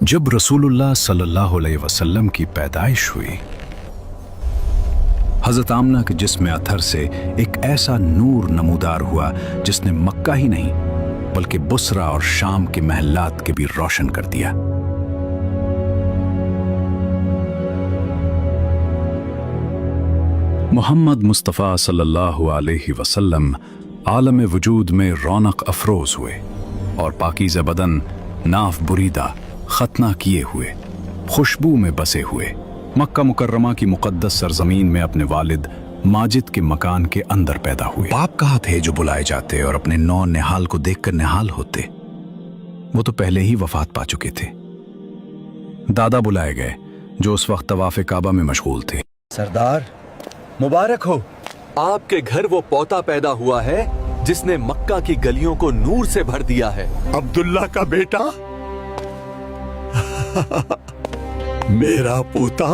जब रसूलुल्लाह सल्लल्लाहु अलैहि वसल्लम की पैदाइश हुई, हजरत आमना के जिस्म अथर से एक ऐसा नूर नमूदार हुआ जिसने मक्का ही नहीं बल्कि बुसरा और शाम के महल्लात के भी रोशन कर दिया। मोहम्मद मुस्तफ़ा सल्लल्लाहु अलैहि वसल्लम आलम वजूद में रौनक अफरोज हुए और पाकीज़ा बदन नाफ बुरीदा खतना किए हुए खुशबू में बसे हुए मक्का मुकर्रमा की मुकद्दस सरजमीन में अपने वालिद माजिद के मकान के अंदर पैदा हुए। बाप कहाँ थे जो बुलाए जाते और अपने नौ निहाल को देखकर निहाल होते? वो तो पहले ही वफात पा चुके थे। दादा बुलाए गए जो उस वक्त तवाफ़े काबा में मशगूल थे। सरदार मुबारक हो, आपके घर वो पोता पैदा हुआ है जिसने मक्का की गलियों को नूर से भर दिया है। अब्दुल्ला का बेटा मेरा पोता।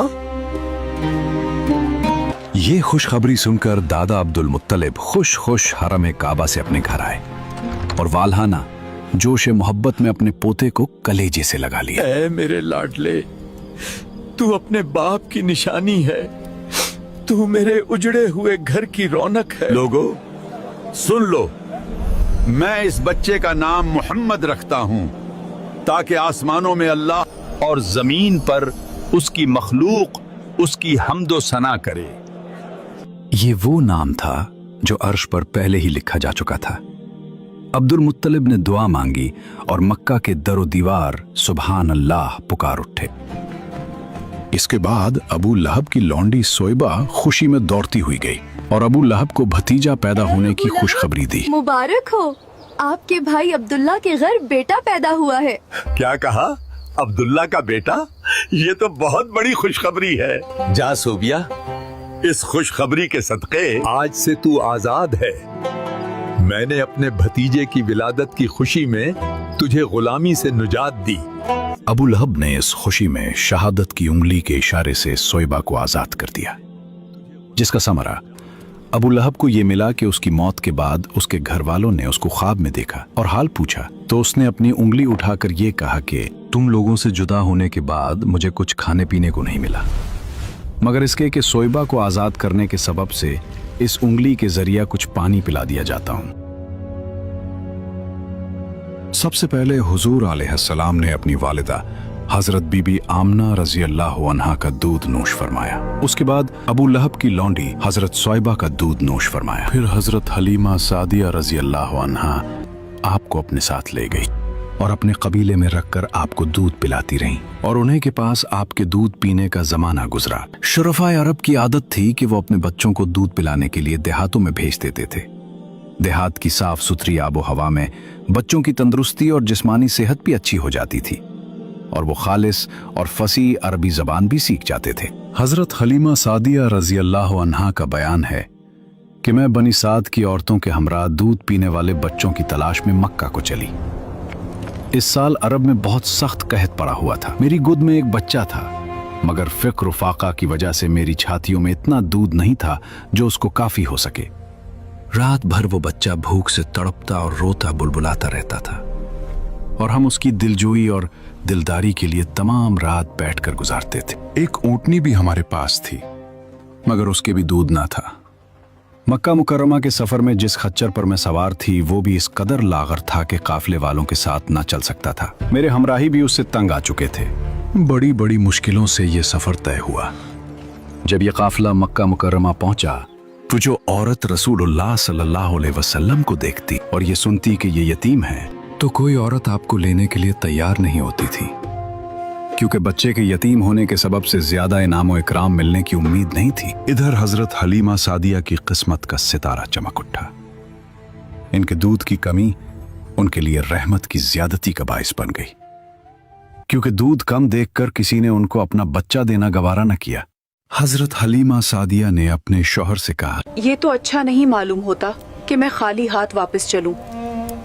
ये खुशखबरी सुनकर दादा अब्दुल मुत्तलिब खुश खुश हरम काबा से अपने घर आए और वाल्हाना जोश मोहब्बत में अपने पोते को कलेजे से लगा लिया। ऐ मेरे लाडले, तू अपने बाप की निशानी है, तू मेरे उजड़े हुए घर की रौनक है। लोगों सुन लो, मैं इस बच्चे का नाम मोहम्मद रखता हूं ताकि आसमानों में अल्लाह और जमीन पर उसकी मखलूक उसकी हम्दो सना करे। ये वो नाम था जो अर्श पर पहले ही लिखा जा चुका था। अब्दुल मुत्तलिब ने दुआ मांगी और मक्का के दरो दीवार सुबहान अल्लाह पुकार उठे। इसके बाद अबू लहब की लौंडी सोइबा खुशी में दौड़ती हुई गई और अबू लहब को भतीजा पैदा होने की खुशखबरी दी। मुबारक हो, आपके भाई अब्दुल्ला के घर बेटा पैदा हुआ है। क्या कहा? अब्दुल्ला का बेटा? ये तो बहुत बड़ी खुशखबरी है। जा सोबिया, इस खुशखबरी के सदक़े आज से तू आजाद है। मैंने अपने भतीजे की विलादत की खुशी में तुझे गुलामी से निजात दी। अबू लहब ने इस खुशी में शहादत की उंगली के इशारे से सोइबा को आजाद कर दिया, जिसका समरा अबू लहब को यह मिला कि उसकी मौत के बाद उसके घर वालों ने उसको ख्वाब में देखा और हाल पूछा तो उसने अपनी उंगली उठाकर यह कहा कि तुम लोगों से जुदा होने के बाद मुझे कुछ खाने पीने को नहीं मिला, मगर इसके कि सोइबा को आजाद करने के सबब से इस उंगली के जरिया कुछ पानी पिला दिया जाता हूं। सबसे पहले हुजूर अलैहिस्सलाम ने अपनी वालिदा हजरत बीबी आमना रजी अल्लाह अन्हा का दूध नोश फरमाया। उसके बाद अबू लहब की लौंडी हजरत सोइबा का दूध नोश फरमाया। फिर हजरत हलीमा सादिया रजी अल्लाह अन्हा आपको अपने साथ ले गई और अपने कबीले में रखकर आपको दूध पिलाती रहीं और उन्हीं के पास आपके दूध पीने का जमाना गुजरा। शुरफाए अरब की आदत थी कि वो अपने बच्चों को दूध पिलाने के लिए देहातों में भेज देते थे। देहात की साफ सुथरी आबो हवा में बच्चों की तंदुरुस्ती और जिस्मानी सेहत भी अच्छी हो जाती थी और वो खालिस और फसी अरबी जबान भी सीख जाते थे। हजरत हलीमा सादिया रजी अल्लाह अन्हा का बयान है कि मैं बनी साद की औरतों के हमरा दूध पीने वाले बच्चों की तलाश में मक्का को चली। इस साल अरब में बहुत सख्त कहत पड़ा हुआ था। मेरी गोद में एक बच्चा था, मगर फिक्र फाका की वजह से मेरी छातियों में इतना दूध नहीं था जो उसको काफी हो सके। रात भर वो बच्चा भूख से तड़पता और रोता बुलबुलाता रहता था और हम उसकी दिलजोई और दिलदारी के लिए तमाम रात बैठकर गुजारते थे। एक ऊंटनी भी हमारे पास थी, मगर उसके भी दूध ना था। मक्का मुकर्रमा के सफर में जिस खच्चर पर मैं सवार थी वो भी इस कदर लागर था कि काफिले वालों के साथ ना चल सकता था। मेरे हमराही भी उससे तंग आ चुके थे। बड़ी बड़ी मुश्किलों से ये सफर तय हुआ। जब ये काफिला मक्का मुकर्रमा पहुंचा तो जो औरत रसूलुल्लाह सल्लल्लाहु अलैहि वसल्लम को देखती और ये सुनती कि ये यतीम है तो कोई औरत आपको लेने के लिए तैयार नहीं होती थी, क्योंकि बच्चे के यतीम होने के सबब से ज्यादा इनाम व इकराम मिलने की उम्मीद नहीं थी। इधर हजरत हलीमा सादिया की किस्मत का सितारा चमक उठा। इनके दूध की कमी उनके लिए रहमत की ज्यादती का बाइस बन गई, क्योंकि दूध कम देखकर किसी ने उनको अपना बच्चा देना गवारा न किया। हजरत हलीमा सादिया ने अपने शौहर से कहा, ये तो अच्छा नहीं मालूम होता कि मैं खाली हाथ वापस चलूं।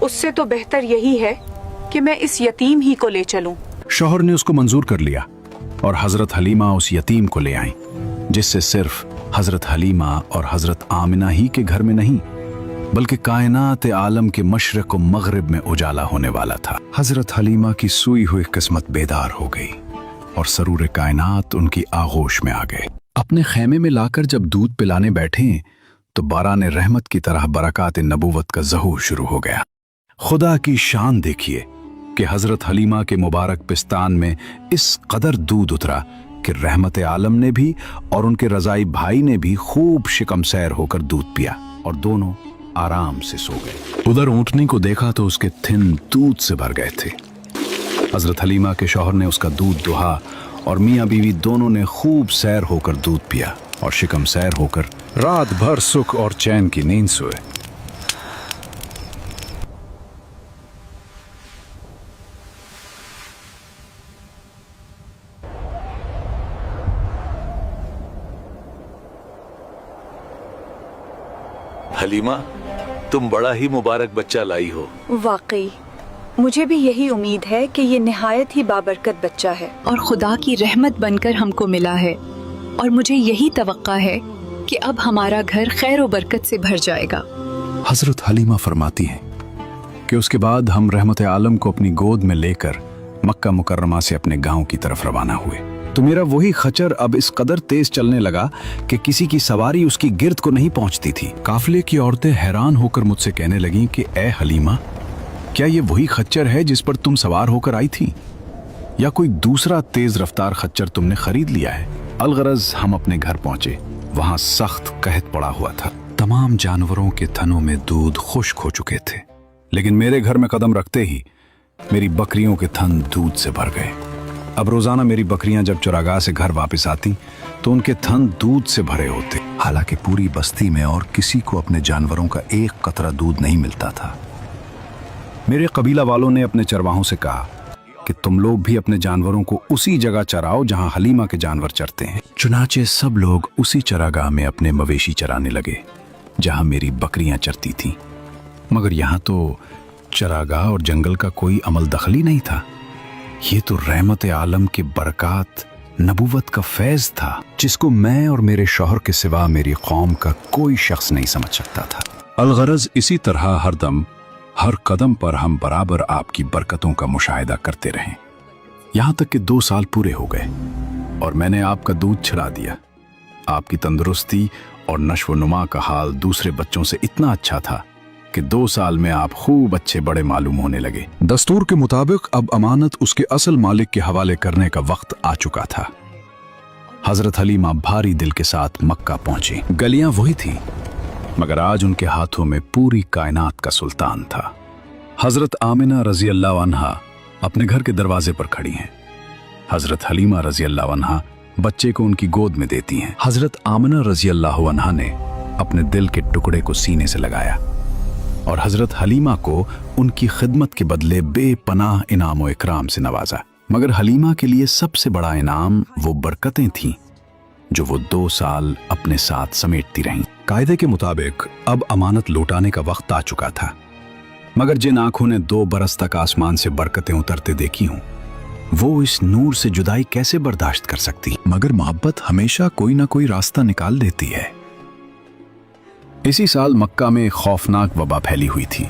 उससे तो बेहतर यही है कि मैं इस यतीम ही को ले चलूं। शौहर ने उसको मंजूर कर लिया और हजरत हलीमा उस यतीम को ले आई, जिससे सिर्फ हजरत हलीमा और हजरत आमिना ही के घर में नहीं बल्कि कायनात आलम के मशरक व मगरिब में उजाला होने वाला था। हजरत हलीमा की सूई हुई किस्मत बेदार हो गई और सरूर कायनात उनकी आगोश में आ गए। अपने खेमे में लाकर जब दूध पिलाने बैठे तो बारान रहमत की तरह बरकात नबूवत का ज़हूर शुरू हो गया। खुदा की शान देखिए कि हजरत हलीमा के मुबारक पिस्तान में इस कदर दूध उतरा कि रहमत आलम ने भी और उनके रजाई भाई ने भी खूब शिकम सैर होकर दूध पिया और दोनों आराम से सो गए। उधर ऊंटनी को देखा तो उसके थिन दूध से भर गए थे। हजरत हलीमा के शौहर ने उसका दूध दुहा और मियाँ बीवी दोनों ने खूब सैर होकर दूध पिया और शिकम सैर होकर रात भर सुख और चैन की नींद सोए। हलीमा, तुम बड़ा ही मुबारक बच्चा लाई हो। वाकई मुझे भी यही उम्मीद है कि ये निहायत ही बाबरकत बच्चा है और खुदा की रहमत बनकर हमको मिला है, और मुझे यही तवक्का है कि अब हमारा घर खैर व बरकत से भर जाएगा। हजरत हलीमा फरमाती हैं कि उसके बाद हम रहमत आलम को अपनी गोद में लेकर मक्का मुकर्रमा से अपने गांव की तरफ रवाना हुए तो मेरा वही खच्चर अब इस कदर तेज चलने लगा कि किसी की सवारी उसकी गिर्द को नहीं पहुंचती थी। काफिले की औरतें हैरान होकर मुझसे कहने लगीं कि ए हलीमा, क्या ये वही खच्चर है जिस पर तुम सवार होकर आई थी, या कोई दूसरा तेज रफ्तार खच्चर तुमने खरीद लिया है? अलगरज हम अपने घर पहुंचे। वहां सख्त कहत पड़ा हुआ था। तमाम जानवरों के थनों में दूध खुश्क हो चुके थे, लेकिन मेरे घर में कदम रखते ही मेरी बकरियों के थन दूध से भर गए। अब रोजाना मेरी बकरियां जब चरागाह से घर वापस आती तो उनके थन दूध से भरे होते। हालांकि पूरी बस्ती में और किसी को अपने जानवरों का एक कतरा दूध नहीं मिलता था। मेरे कबीला वालों ने अपने चरवाहों से कहा कि तुम लोग भी अपने जानवरों को उसी जगह चराओ जहां हलीमा के जानवर चरते हैं। चुनाचे सब लोग उसी चरागाह में अपने मवेशी चराने लगे जहां मेरी बकरियां चरती थीं। मगर यहां तो चरागाह और जंगल का कोई अमल दखली नहीं था। ये तो रहमत आलम के बरकात नबूवत का फैज था, जिसको मैं और मेरे शौहर के सिवा मेरी कौम का कोई शख्स नहीं समझ सकता था। अलगरज इसी तरह हरदम हर कदम पर हम बराबर आपकी बरकतों का मुशाहिदा करते रहे, यहां तक कि 2 साल पूरे हो गए और मैंने आपका दूध छिड़ा दिया। आपकी तंदुरुस्ती और नश्व नुमा का हाल दूसरे बच्चों से इतना अच्छा था कि 2 साल में आप खूब अच्छे बड़े मालूम होने लगे। दस्तूर के मुताबिक अब अमानत उसके असल मालिक के हवाले करने का वक्त आ चुका था। हजरत हलीमा भारी दिल के साथ मक्का पहुंची। गलियां वही थीं, मगर आज उनके हाथों में पूरी कायनात का सुल्तान था। हजरत आमिना रजी अल्लाह अन्हा अपने घर के दरवाजे पर खड़ी हैं। हजरत हलीमा रजी अल्लाह अन्हा बच्चे को उनकी गोद में देती हैं। हजरत आमिना रजी अल्लाह अन्हा ने अपने दिल के टुकड़े को सीने से लगाया और हजरत हलीमा को उनकी खिदमत के बदले बेपनाह इनाम व इकराम से नवाजा। मगर हलीमा के लिए सबसे बड़ा इनाम वो बरकतें थीं जो वो 2 साल अपने साथ समेटती रहीं। कायदे के मुताबिक अब अमानत लौटाने का वक्त आ चुका था, मगर जिन आंखों ने 2 बरस तक आसमान से बरकतें उतरते देखी हूं, वो इस नूर से जुदाई कैसे बर्दाश्त कर सकती? मगर मोहब्बत हमेशा कोई ना कोई रास्ता निकाल देती है। इसी साल मक्का में खौफनाक वबा फैली हुई थी।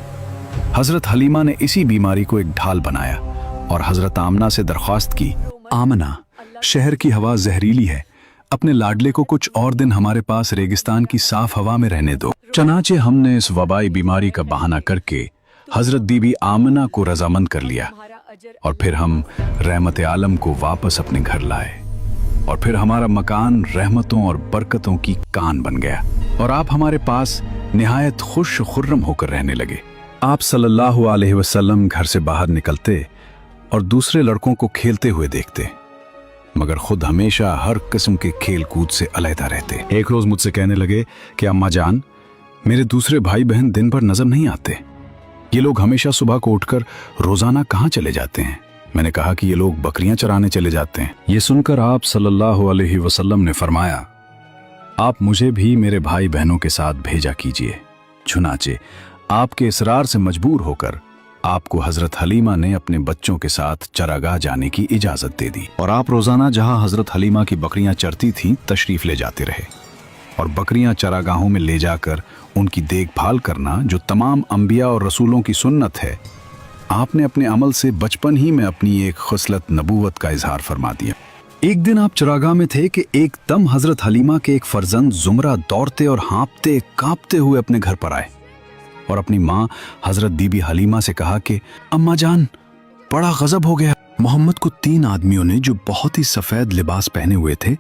हजरत हलीमा ने इसी बीमारी को एक ढाल बनाया और हजरत आमना से दरख्वास्त की, आमना, शहर की हवा जहरीली है, अपने लाडले को कुछ और दिन हमारे पास रेगिस्तान की साफ हवा में रहने दो। चनाचे हमने इस वबाई बीमारी का बहाना करके हजरत बीबी आमना को रजामंद कर लिया और फिर हम रहमत आलम को वापस अपने घर लाए और फिर हमारा मकान रहमतों और बरकतों की कान बन गया और आप हमारे पास निहायत खुश खुर्रम होकर रहने लगे। आप सल्लल्लाहु अलैहि वसल्लम घर से बाहर निकलते और दूसरे लड़कों को खेलते हुए देखते, मगर खुद हमेशा हर किस्म के खेल कूद से अलहदा रहते। एक रोज मुझसे कहने लगे कि अम्मा जान, मेरे दूसरे भाई बहन दिन भर नजर नहीं आते। ये लोग हमेशा सुबह को उठकर रोजाना कहाँ चले जाते हैं? मैंने कहा कि ये लोग बकरियां चराने चले जाते हैं। ये सुनकर आप सल्लल्लाहु अलैहि वसल्लम ने फरमाया, आप मुझे भी मेरे भाई बहनों के साथ भेजा कीजिए। चुनाचे आपके इसरार से मजबूर होकर आपको हजरत हलीमा ने अपने बच्चों के साथ चरागाह जाने की इजाजत दे दी और आप रोजाना जहां हजरत हलीमा की बकरियां चरती थीं तशरीफ ले जाते रहे। और बकरियां चरागाहों में ले जाकर उनकी देखभाल करना जो तमाम अंबिया और रसूलों की सुन्नत है, आपने अपने अमल से बचपन ही में अपनी एक खुसलत नबूवत का इजहार फरमा दिया। एक दिन आप चरागाह में थे कि एकदम हजरत हलीमा के एक फर्जंद जुमरा दौड़ते और हाँपते कांपते हुए अपने घर पर आए और अपनी माँ हजरत बीबी हलीमा से कहा कि अम्मा जान, बड़ा गजब हो गया। मोहम्मद को 3 आदमियों ने जो बहुत ही सफेद लिबास पहने हुए थे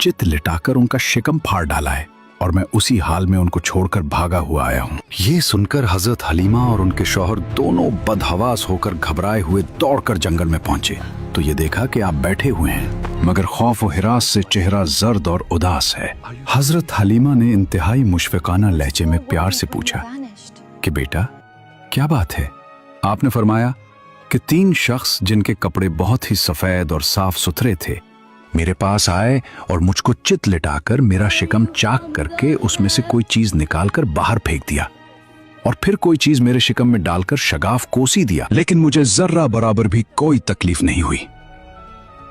चित लिटाकर उनका शिकम फाड़ डाला है और मैं उसी हाल में उनको छोड़कर भागा हुआ आया हूँ। ये सुनकर हजरत हलीमा और उनके शौहर दोनों बदहवास होकर घबराए हुए दौड़कर जंगल में पहुंचे तो ये देखा कि आप बैठे हुए हैं मगर खौफ और हिरास से चेहरा जर्द और उदास है। हजरत हलीमा ने इंतहाई मुशफिकाना लहजे में प्यार से पूछा कि बेटा क्या बात है। आपने फरमाया कि 3 शख्स जिनके कपड़े बहुत ही सफेद और साफ सुथरे थे मेरे पास आए और मुझको चित लिटाकर मेरा शिकम चाक करके उसमें से कोई चीज निकालकर बाहर फेंक दिया और फिर कोई चीज मेरे शिकम में डालकर शगाफ कोसी दिया, लेकिन मुझे जर्रा बराबर भी कोई तकलीफ नहीं हुई।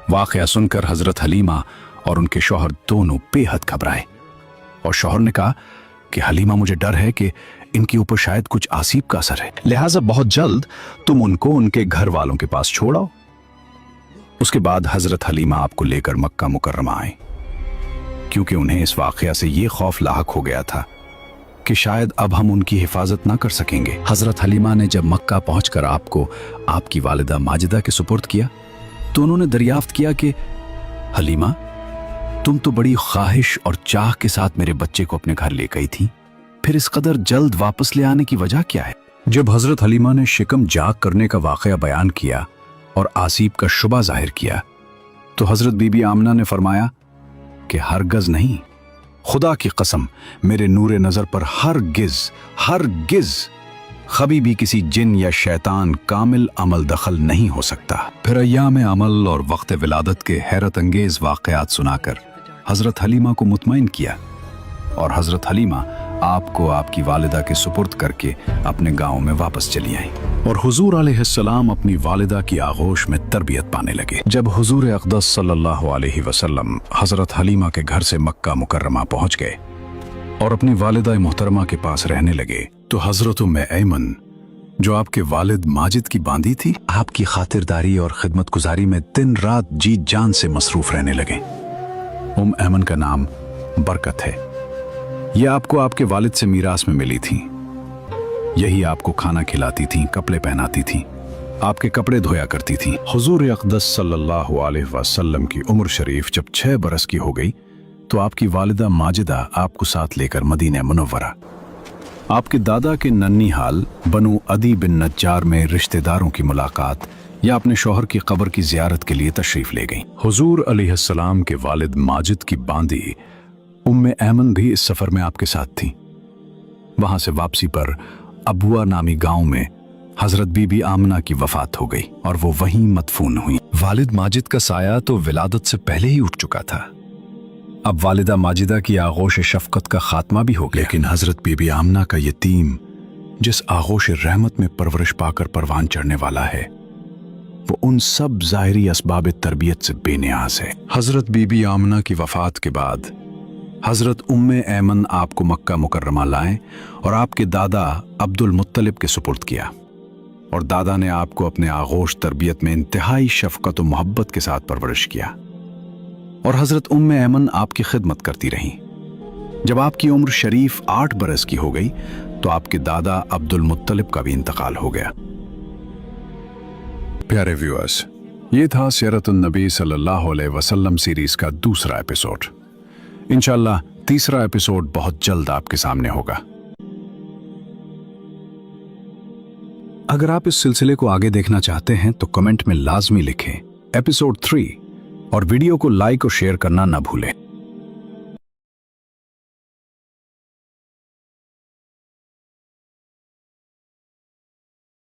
वाकया सुनकर हजरत हलीमा और उनके शौहर दोनों बेहद घबराए और शौहर ने कहा कि हलीमा, मुझे डर है कि इनके ऊपर शायद कुछ आसीब का असर है, लिहाजा बहुत जल्द तुम उनको उनके घर वालों के पास छोड़ाओ। उसके बाद हजरत हलीमा आपको लेकर मक्का मुकर्रमा आए क्योंकि उन्हें इस वाकया से ये खौफ लाहक हो गया था कि शायद अब हम उनकी हिफाजत ना कर सकेंगे। हजरत हलीमा ने जब मक्का पहुंचकर आपको आपकी वालिदा माजिदा के सुपुर्द किया तो उन्होंने दरियाफ्त किया कि हलीमा, तुम तो बड़ी ख्वाहिश और चाह के साथ मेरे बच्चे को अपने घर ले गई थी, फिर इस कदर जल्द वापस ले आने की वजह क्या है। जब हजरत हलीमा ने शिकम जाग करने का वाकया बयान किया और आसीब का शुबा जाहिर किया तो हजरत बीबी आमना ने फरमाया कि हरगज नहीं, खुदा की कसम, मेरे नूरे नजर पर हरगिज कभी भी किसी जिन या शैतान कामिल अमल दखल नहीं हो सकता। फिर अय्याम अमल और वक्त विलादत के हैरत अंगेज वाकयात सुनाकर हजरत हलीमा को मुतमईन किया और हजरत हलीमा आपको आपकी वालिदा के सुपुर्द करके अपने गांव में वापस चली आई और हुजूर अलैहिस्सलाम अपनी वालिदा की आगोश में तरबियत पाने लगे। जब हुजूर अक़दस सल्लल्लाहु अलैहि वसल्लम हजरत हलीमा के घर से मक्का मुकर्रमा पहुंच गए और अपनी वालिदा मोहतरमा के पास रहने लगे तो हजरत उम्मे ऐमन, जो आपके वालिद माजिद की बांदी थी, आपकी खातिरदारी और खिदमत गुजारी में दिन रात जी जान से मसरूफ रहने लगे। ऐमन का नाम बरकत है। यह आपको आपके वालिद से मीरास में मिली थी। यही आपको खाना खिलाती थी, कपड़े पहनाती थी, आपके कपड़े धोया करती थी। हुजूर अक़दस सल्लल्लाहु अलैहि वसल्लम की उम्र शरीफ जब 6 बरस की हो गई तो आपकी वालिदा माजिदा आपको साथ लेकर मदीना मुनव्वरा आपके दादा के नन्नी हाल बनु अदी बिन नज्जार में रिश्तेदारों की मुलाकात या अपने शौहर की कब्र की जियारत के लिए तशरीफ ले गईं। हुजूर अलैहिस्सलाम के वालिद माजिद की बांदी उम्मे ऐमन भी इस सफर में आपके साथ थी। वहां से वापसी पर अबुआ नामी गांव में हजरत बीबी आमना की वफात हो गई और वो वहीं मदफून हुई। वालिद माजिद का साया तो विलादत से पहले ही उठ चुका था। अब वालिदा माजिदा की आगोश शफकत का खात्मा भी हो गया, लेकिन हजरत बीबी आमना का यतीम जिस आगोश रहमत में परवरिश पाकर परवान चढ़ने वाला है वो उन सब ज़ाहिरी असबाब तरबियत से बेनियाज है। हजरत बीबी आमना की वफात के बाद हजरत उम्मे ऐमन आपको मक्का मुकर्रमा लाए और आपके दादा अब्दुल मुत्तलिब के सुपुर्द किया और दादा ने आपको अपने आगोश तरबियत में इंतहाई शफकत और मोहब्बत के साथ परवरिश किया और हजरत उम्मे ऐमन आपकी खिदमत करती रहीं। जब आपकी उम्र शरीफ 8 बरस की हो गई तो आपके दादा अब्दुल मुत्तलिब का भी इंतकाल हो गया। प्यारे व्यूअर्स, ये था सीरतुन नबी सल्लल्लाहु अलैहि वसल्लम सीरीज का दूसरा एपिसोड। इंशाअल्लाह तीसरा एपिसोड बहुत जल्द आपके सामने होगा। अगर आप इस सिलसिले को आगे देखना चाहते हैं तो कमेंट में लाजमी लिखें एपिसोड 3 और वीडियो को लाइक और शेयर करना ना भूलें।